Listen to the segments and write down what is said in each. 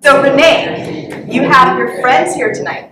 So Renee, you have your friends here tonight.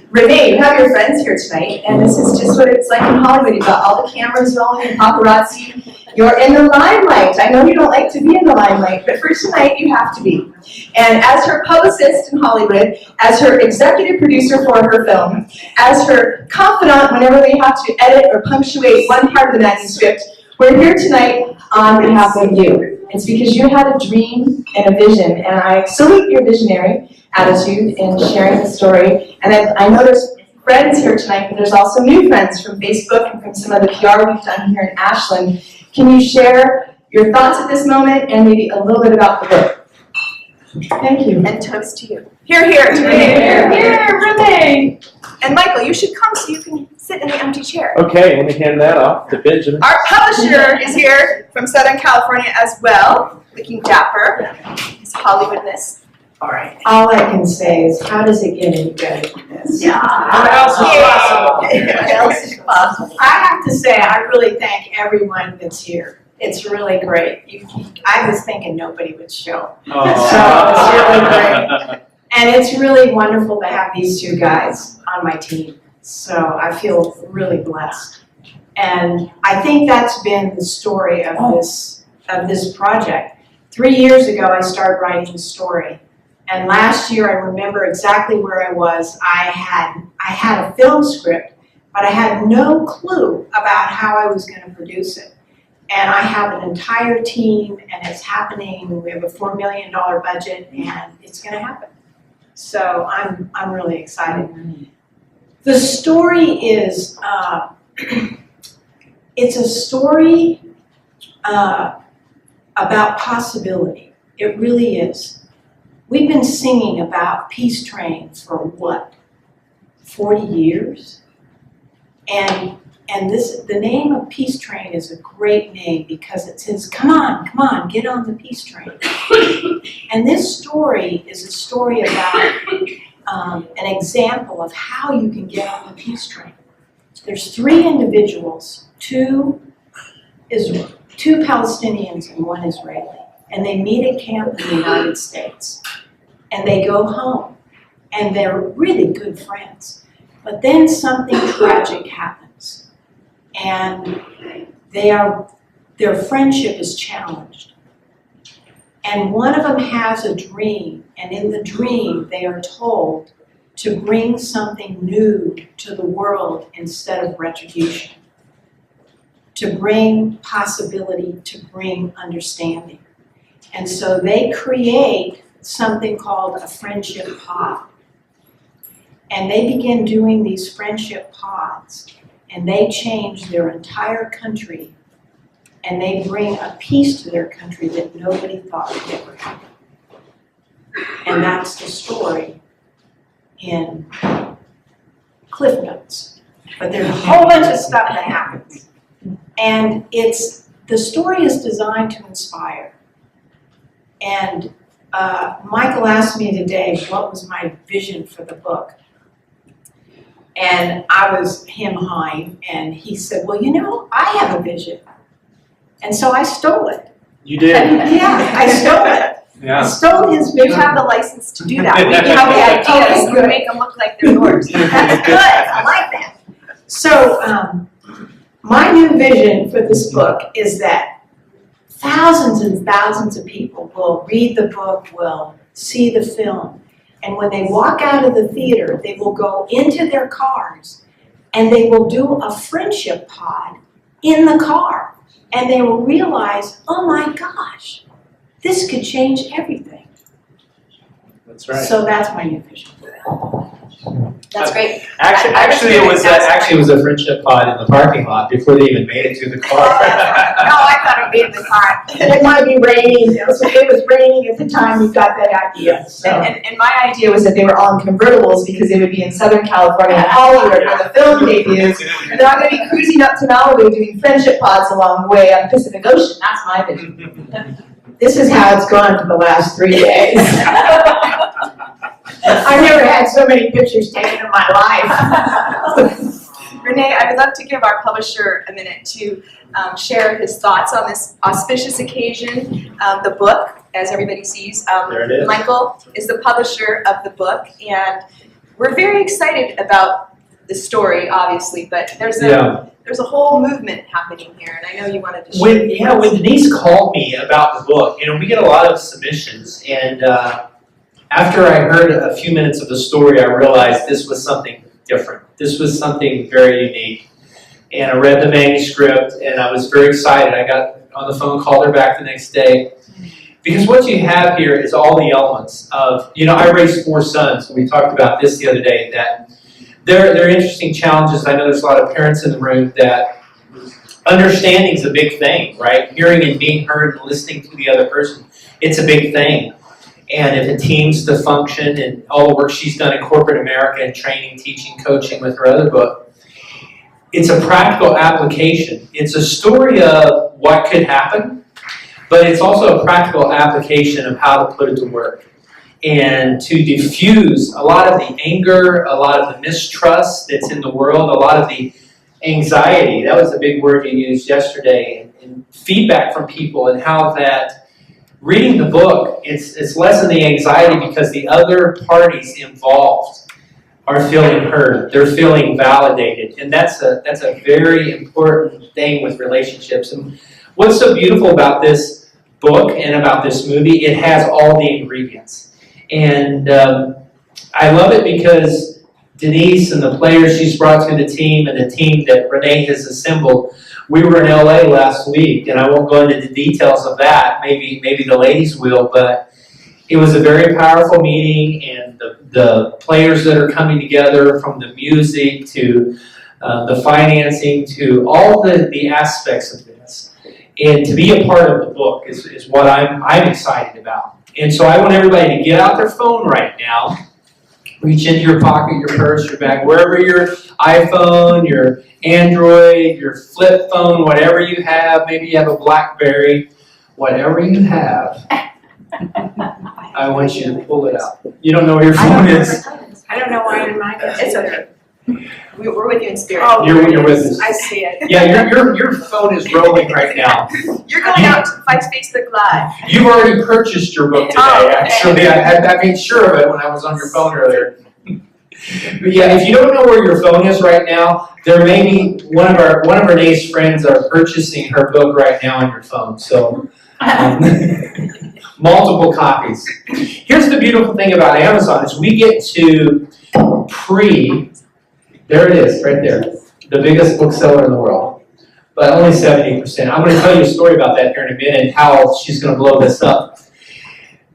Renee, you have your friends here tonight, and this is just what it's like in Hollywood. You've got all the cameras rolling and paparazzi. You're in the limelight. I know you don't like to be in the limelight, but for tonight you have to be. And as her publicist in Hollywood, as her executive producer for her film, as her confidant whenever they have to edit or punctuate one part of the manuscript, we're here tonight on behalf of you. It's because you had a dream and a vision, and I salute your visionary attitude in sharing the story. And I know there's friends here tonight, but there's also new friends from Facebook and from some of the PR we've done here in Ashland. Can you share your thoughts at this moment and maybe a little bit about the book? Thank you. And toast to you. Here, here, to Renee. Here, Renee. And Michael, you should come so you can sit in the empty chair. Okay, let me hand that off to Benjamin. Our publisher is here from Southern California as well, looking dapper. His Hollywoodness. All right. All I can say is, how does it get any better than this? Yeah. What else is possible? What else is possible? I have to say, I really thank everyone that's here. It's really great. I was thinking nobody would show. So it's really great. And it's really wonderful to have these two guys on my team. So I feel really blessed. And I think that's been the story of this project. 3 years ago, I started writing the story. And last year, I remember exactly where I was. I had a film script, but I had no clue about how I was going to produce it. And I have an entire team, and it's happening. We have a $4 million budget, and it's going to happen. So I'm really excited. The story is, it's a story about possibility. It really is. We've been singing about Peace Train for what, 40 years? And the name of Peace Train is a great name because it says, come on, get on the Peace Train. And this story is a story about an example of how you can get on the Peace Train. There's 3 individuals, 2 Palestinians and 1 Israeli. And they meet at camp in the United States. And they go home. And they're really good friends. But then something tragic happens. And their friendship is challenged. And one of them has a dream. And in the dream, they are told to bring something new to the world instead of retribution. To bring possibility, to bring understanding. And so they create something called a friendship pod. And they begin doing these friendship pods, and they change their entire country, and they bring a peace to their country that nobody thought would ever happen. And that's the story in Cliff Notes. But there's a whole bunch of stuff that happens. And the story is designed to inspire. And Michael asked me today what was my vision for the book. And I was him-hawing, and he said, well, you know, I have a vision. And so I stole it. You did? Yeah, I stole it. Yeah. I stole his vision. You have the license to do that. We have the ideas. You make them look like they're yours. That's good. I like that. So my new vision for this book is that thousands and thousands of people will read the book, will see the film, and when they walk out of the theater, they will go into their cars and they will do a friendship pod in the car. And they will realize, oh my gosh, this could change everything. That's right. So that's my new vision. That's great. Actually, it was a friendship pod in the parking lot before they even made it to the car. No, I thought it would be in the car. It might be raining. It was raining at the time we got that idea. So. And my idea was that they were all in convertibles because they would be in Southern California and Hollywood where the film debuts. And they're not going to be cruising up to Malibu doing friendship pods along the way on the Pacific Ocean. That's my vision. This is how it's gone for the last 3 days. I've never had so many pictures taken in my life. Renee, I would love to give our publisher a minute to share his thoughts on this auspicious occasion. The book, as everybody sees, There it is. Michael is the publisher of the book, and we're very excited about the story, obviously, but there's a whole movement happening here, and I know you wanted to share. When Denise called me about the book, we get a lot of submissions, and after I heard a few minutes of the story, I realized this was something different. This was something very unique. And I read the manuscript, and I was very excited. I got on the phone, called her back the next day. Because what you have here is all the elements of, I raised 4 sons. We talked about this the other day, that there are interesting challenges. I know there's a lot of parents in the room that understanding is a big thing, right? Hearing and being heard and listening to the other person, it's a big thing. And if it teams to function and all the work she's done in corporate America and training, teaching, coaching with her other book, it's a practical application. It's a story of what could happen, but it's also a practical application of how to put it to work and to diffuse a lot of the anger, a lot of the mistrust that's in the world, a lot of the anxiety. That was a big word you used yesterday, and feedback from people, and how that reading the book, it's less than the anxiety because the other parties involved are feeling heard. They're feeling validated, and that's a very important thing with relationships. And what's so beautiful about this book and about this movie, it has all the ingredients. And I love it because Denise and the players she's brought to the team and the team that Renee has assembled. We were in LA last week, and I won't go into the details of that. Maybe the ladies will, but it was a very powerful meeting, and the players that are coming together, from the music to the financing to all the aspects of this. And to be a part of the book is what I'm excited about. And so I want everybody to get out their phone right now, reach into your pocket, your purse, your bag, wherever your iPhone, your Android, your flip phone, whatever you have, maybe you have a BlackBerry, whatever you have, I want you to pull it out. You don't know where your phone is. I don't know why in mine. It's okay. We're with you in spirit. Oh, You're with us. I see it. Yeah, your phone is rolling right now. You're going out to fight Facebook Live. You've already purchased your book today, Oh, okay. actually. I made sure of it when I was on your phone earlier. But yeah, if you don't know where your phone is right now, there may be one of Renee's friends are purchasing her book right now on your phone. So multiple copies. Here's the beautiful thing about Amazon is we get to there it is, right there, the biggest bookseller in the world, but only 70%. I'm going to tell you a story about that here in a minute, how she's going to blow this up.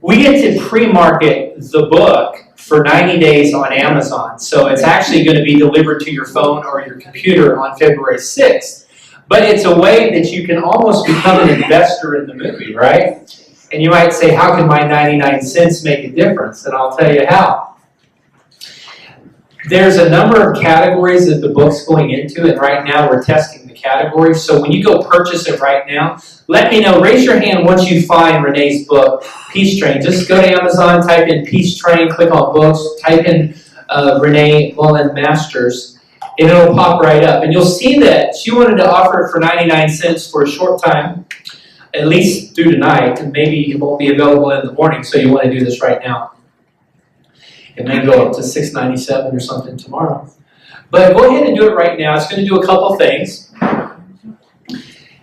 We get to pre-market the book for 90 days on Amazon, so it's actually going to be delivered to your phone or your computer on February 6th. But it's a way that you can almost become an investor in the movie, right? And you might say, how can my 99 cents make a difference? And I'll tell you how. There's a number of categories that the book's going into, and right now we're testing the categories. So when you go purchase it right now, let me know. Raise your hand once you find Renee's book, Peace Train. Just go to Amazon, type in Peace Train, click on books, type in Renee Mollan-Masters, and it'll pop right up. And you'll see that she wanted to offer it for 99 cents for a short time, at least through tonight, and maybe it won't be available in the morning, so you want to do this right now. It may go up to $6.97 or something tomorrow. But go ahead and do it right now. It's going to do a couple things.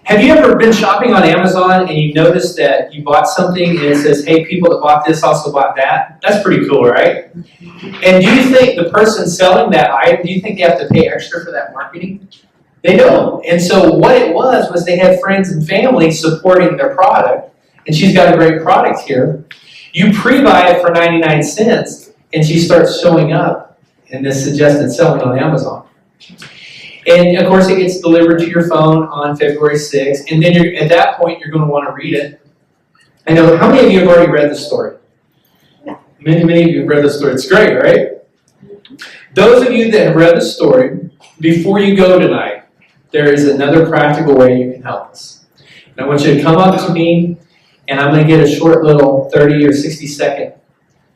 Have you ever been shopping on Amazon and you noticed that you bought something and it says, hey, people that bought this also bought that? That's pretty cool, right? And do you think the person selling that item, do you think they have to pay extra for that marketing? They don't. And so what it was they had friends and family supporting their product. And she's got a great product here. You pre-buy it for 99 cents. And she starts showing up in this suggested selling on Amazon. And of course, it gets delivered to your phone on February 6th. And then at that point, you're going to want to read it. I know, how many of you have already read the story? Many of you have read the story. It's great, right? Those of you that have read the story, before you go tonight, there is another practical way you can help us. And I want you to come up to me, and I'm going to get a short little 30 or 60 second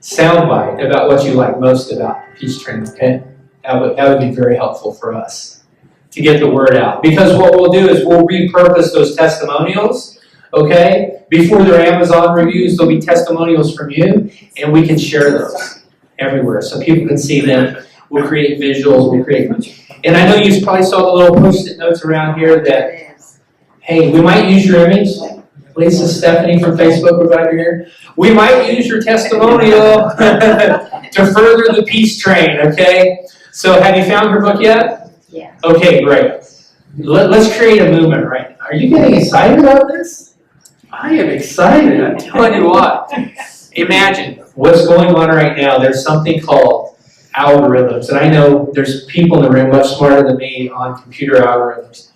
soundbite about what you like most about Peace Train, okay? That would be very helpful for us. to get the word out. Because what we'll do is we'll repurpose those testimonials, okay? Before they're Amazon reviews, there'll be testimonials from you, and we can share those everywhere so people can see them. We'll create visuals, and I know you probably saw the little post-it notes around here that, hey, we might use your image. Lisa, Stephanie from Facebook, we're glad you're here. We might use your testimonial to further the peace train, okay? So have you found her book yet? Yeah. Okay, great. Let's create a movement right now. Are you getting excited about this? I am excited, I'm telling you what. Imagine what's going on right now. There's something called algorithms, and I know there's people in the room much smarter than me on computer algorithms.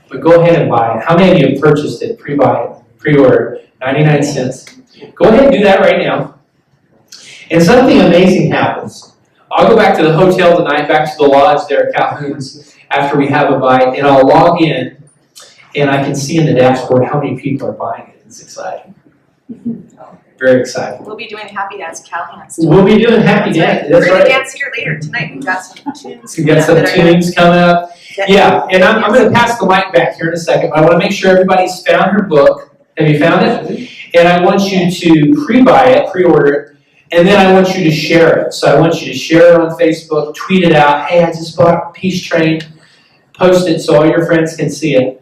But go ahead and buy it. How many of you have purchased it? Pre-buy it, pre-order, 99 cents. Go ahead and do that right now. And something amazing happens. I'll go back to the hotel tonight, back to the lodge there at Calhoun's after we have a bite, and I'll log in, and I can see in the dashboard how many people are buying it. It's exciting. Very exciting. We'll be doing Happy Dance Calhoun's. We'll be doing Happy Dance. That's We're gonna right. dance here later tonight. We've got some tunes. We've got some that are gonna tunes coming up. get- Yeah, and I'm going to pass the mic back here in a second, but I want to make sure everybody's found her book. Have you found it? And I want you to pre-buy it, pre-order it, and then I want you to share it. So I want you to share it on Facebook, tweet it out. Hey, I just bought Peace Train. Post it so all your friends can see it.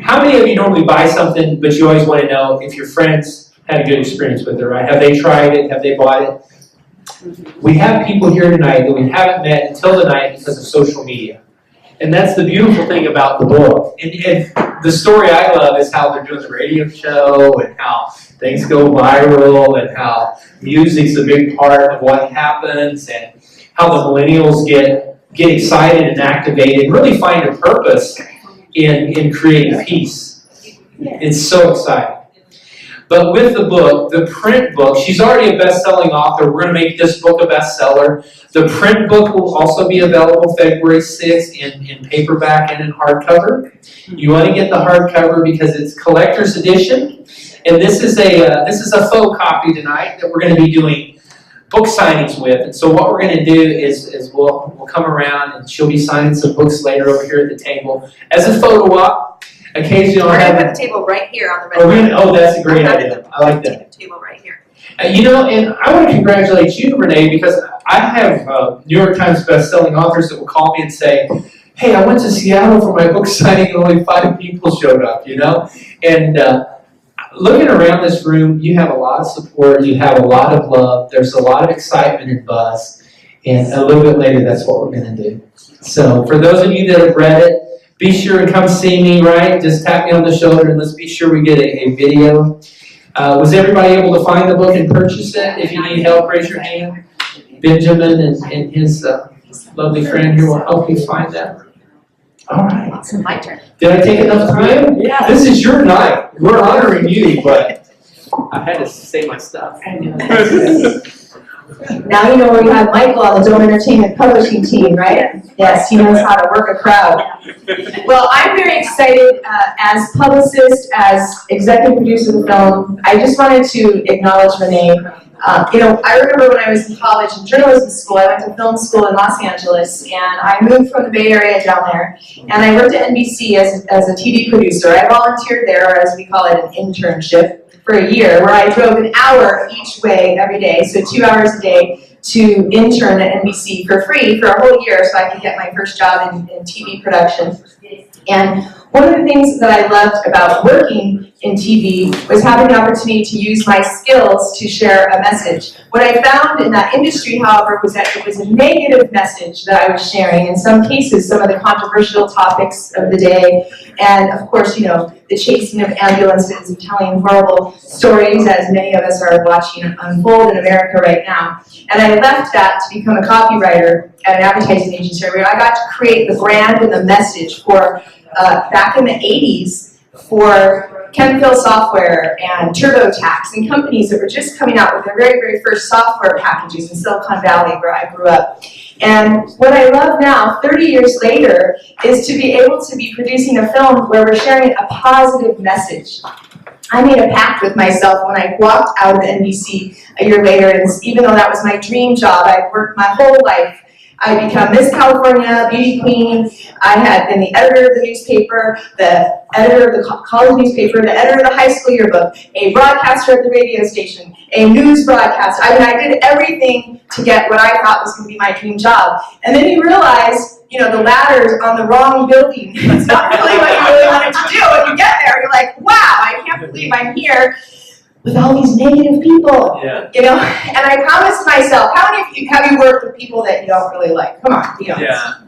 How many of you normally buy something, but you always want to know if your friends had a good experience with it, right? Have they tried it? Have they bought it? We have people here tonight that we haven't met until tonight because of social media. And that's the beautiful thing about the book. And the story I love is how they're doing the radio show and how things go viral and how music's a big part of what happens and how the millennials get excited and activated and really find a purpose in creating peace. It's so exciting. But with the book, the print book, she's already a best-selling author. We're going to make this book a bestseller. The print book will also be available February 6th in paperback and in hardcover. You want to get the hardcover because it's collector's edition. And this is a faux copy tonight that we're going to be doing book signings with. And so what we're going to do is we'll come around and she'll be signing some books later over here at the table as a photo op. Occasionally I'll We're gonna have put the table right here on the red. oh, that's a great idea. I like that. Table right here. And I want to congratulate you, Renee, because I have New York Times best-selling authors that will call me and say, hey, I went to Seattle for my book signing and only 5 people showed up, And looking around this room, you have a lot of support, you have a lot of love, there's a lot of excitement and buzz, and a little bit later, that's what we're going to do. So for those of you that have read it, be sure to come see me, right? Just tap me on the shoulder and let's be sure we get a video. Was everybody able to find the book and purchase it? If you need help, raise your hand. Benjamin and his lovely friend here will help you find that. All right. Awesome, my turn. Did I take enough time? Yeah. This is your night. We're honoring you, but I had to say my stuff. Now you know where you have Michael on the Dome Entertainment Publishing team, right? Yes, he knows how to work a crowd. Well, I'm very excited as publicist, as executive producer of the film. I just wanted to acknowledge Renee. I remember when I was in college in journalism school, I went to film school in Los Angeles, and I moved from the Bay Area down there, and I worked at NBC as a TV producer. I volunteered there, or as we call it, an internship, for a year, where I drove an hour each way every day, so 2 hours a day, to intern at NBC for free for a whole year so I could get my first job in TV production. And one of the things that I loved about working in TV was having the opportunity to use my skills to share a message. What I found in that industry, however, was that it was a negative message that I was sharing. In some cases, some of the controversial topics of the day, and of course, the chasing of ambulances and telling horrible stories, as many of us are watching unfold in America right now. And I left that to become a copywriter at an advertising agency where I got to create the brand and the message for, back in the 80s, for Chemfill Software and TurboTax and companies that were just coming out with their very, very first software packages in Silicon Valley, where I grew up. And what I love now, 30 years later, is to be able to be producing a film where we're sharing a positive message. I made a pact with myself when I walked out of NBC a year later, and even though that was my dream job, I'd worked my whole life I become Miss California, beauty queen. I had been the editor of the newspaper, the editor of the college newspaper, the editor of the high school yearbook, a broadcaster at the radio station, a news broadcaster. I mean, I did everything to get what I thought was going to be my dream job. And then you realize, you know, the ladder's on the wrong building. It's not really what you really wanted to do. When you get there, you're like, wow, I can't believe I'm here with all these negative people, you know? And I promised myself, how many of you have you worked with people that you don't really like? Come on, you don't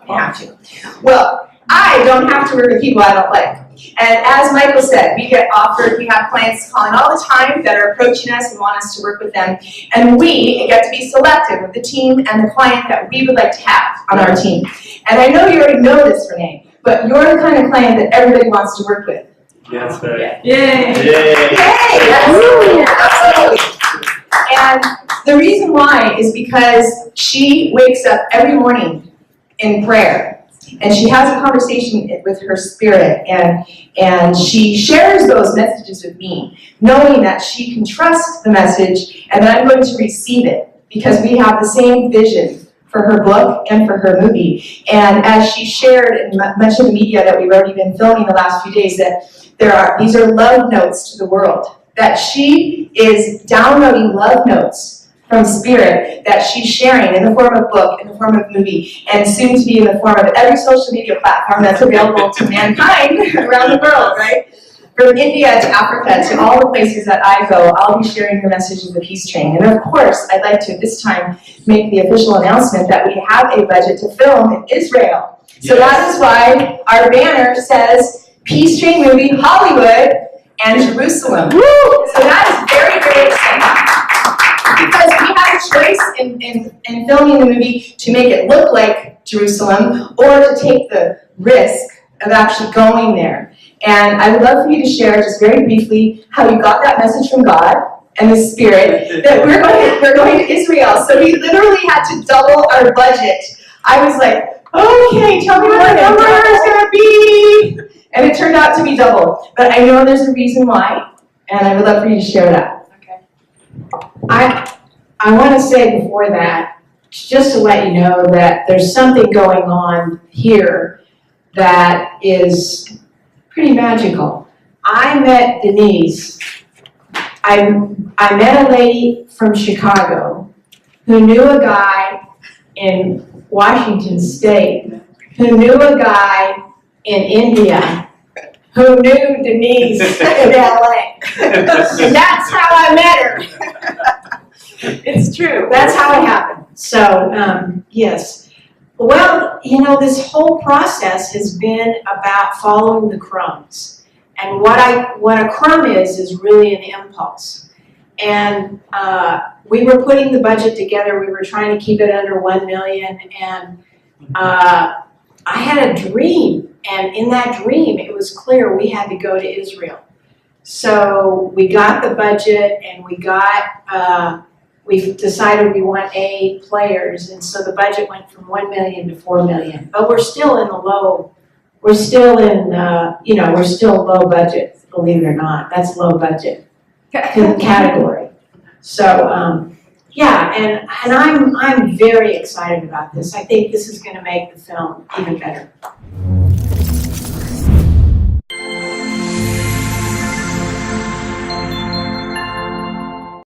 have to. Well, I don't have to work with people I don't like. And as Michael said, we get offered, we have clients calling all the time that are approaching us and want us to work with them. And we get to be selective with the team and the client that we would like to have on our team. And I know you already know this, Renee, but you're the kind of client that everybody wants to work with. Yeah, that's right. Yay! Yay! Yay! Absolutely. And the reason why is because she wakes up every morning in prayer, and she has a conversation with her spirit, and she shares those messages with me, knowing that she can trust the message and that I'm going to receive it, because we have the same vision for her book and for her movie. And as she shared in much of the media that we've already been filming the last few days, that these are love notes to the world, that she is downloading love notes from spirit that she's sharing in the form of book, in the form of movie, and soon to be in the form of every social media platform that's available to mankind around the world, right? From India to Africa to all the places that I go, I'll be sharing the message of the Peace Train. And of course, I'd like to this time make the official announcement that we have a budget to film in Israel. So that is why our banner says Peace Train Movie, Hollywood, and Jerusalem. Woo! So that is very, very exciting. Because we have a choice in filming the movie to make it look like Jerusalem or to take the risk of actually going there. And I would love for you to share just very briefly how you got that message from God and the Spirit that we're going to Israel. So we literally had to double our budget. I was like, okay, tell me what the number is going to be. And it turned out to be double. But I know there's a reason why, and I would love for you to share that. Okay. I want to say before that, just to let you know that there's something going on here that is pretty magical. I met Denise. I met a lady from Chicago who knew a guy in Washington State, who knew a guy in India, who knew Denise in LA. And that's how I met her. It's true. That's how it happened. So, yes. Well, you know, this whole process has been about following the crumbs. And what a crumb is really an impulse. And we were putting the budget together. We were trying to keep it under $1 million. And I had a dream. And in that dream, it was clear we had to go to Israel. So we got the budget, and we decided we want A players, and so the budget went from $1 million to $4 million. But we're still in the low. We're still in, we're still low budget. Believe it or not, that's low budget category. So yeah, and I'm very excited about this. I think this is going to make the film even better.